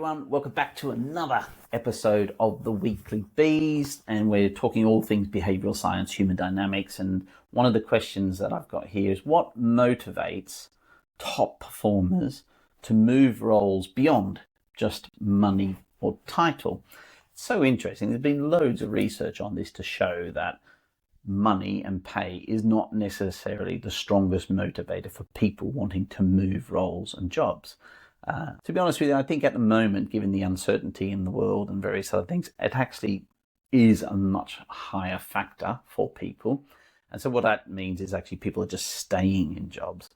everyone, welcome back to another episode of the Weekly Bees, and we're talking all things behavioral science, human dynamics. And one of the questions that I've got here is what motivates top performers to move roles beyond just money or title? It's so interesting. There's been loads of research on this to show that money and pay is not necessarily the strongest motivator for people wanting to move roles and jobs. To be honest with you, I think at the moment, given the uncertainty in the world and various other things, it actually is a much higher factor for people. And so what that means is actually people are just staying in jobs.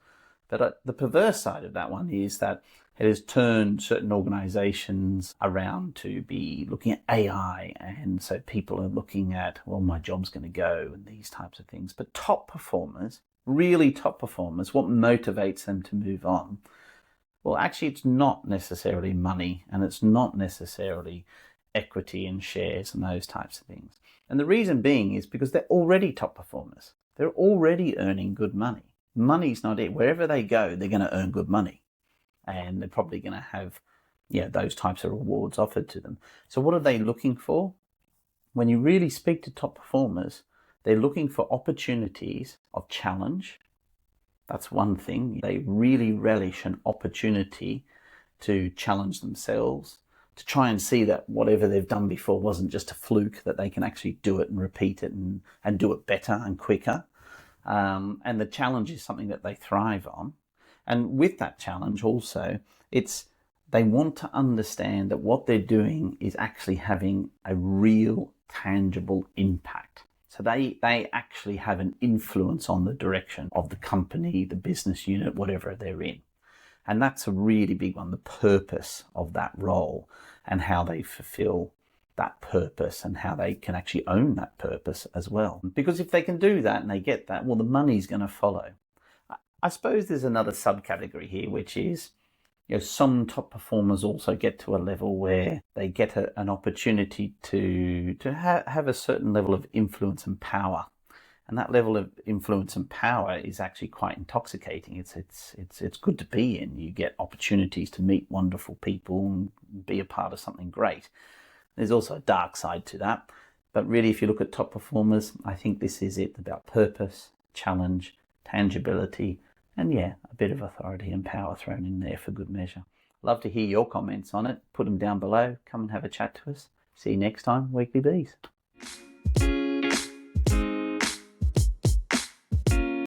But the perverse side of that one is that it has turned certain organizations around to be looking at AI. And so people are looking at, well, my job's going to go and these types of things. But top performers, really top performers, what motivates them to move on? Well, actually, it's not necessarily money, and it's not necessarily equity and shares and those types of things. And the reason being is because they're already top performers. They're already earning good money. Money's not it. Wherever they go, they're going to earn good money. And they're probably going to have, those types of rewards offered to them. So what are they looking for? When you really speak to top performers, they're looking for opportunities of challenge. That's one thing. They really relish an opportunity to challenge themselves, to try and see that whatever they've done before wasn't just a fluke, that they can actually do it and repeat it and do it better and quicker. And the challenge is something that they thrive on. And with that challenge also, they want to understand that what they're doing is actually having a real tangible impact. So they actually have an influence on the direction of the company, the business unit, whatever they're in. And that's a really big one, the purpose of that role and how they fulfill that purpose and how they can actually own that purpose as well. Because if they can do that and they get that, well, the money's going to follow. I suppose there's another subcategory here, which is, some top performers also get to a level where they get an opportunity to have a certain level of influence and power. And that level of influence and power is actually quite intoxicating. It's good to be in. You get opportunities to meet wonderful people and be a part of something great. There's also a dark side to that. But really, if you look at top performers, I think this is it, about purpose, challenge, tangibility, and a bit of authority and power thrown in there for good measure. Love to hear your comments on it. Put them down below. Come and have a chat to us. See you next time, Weekly Bees.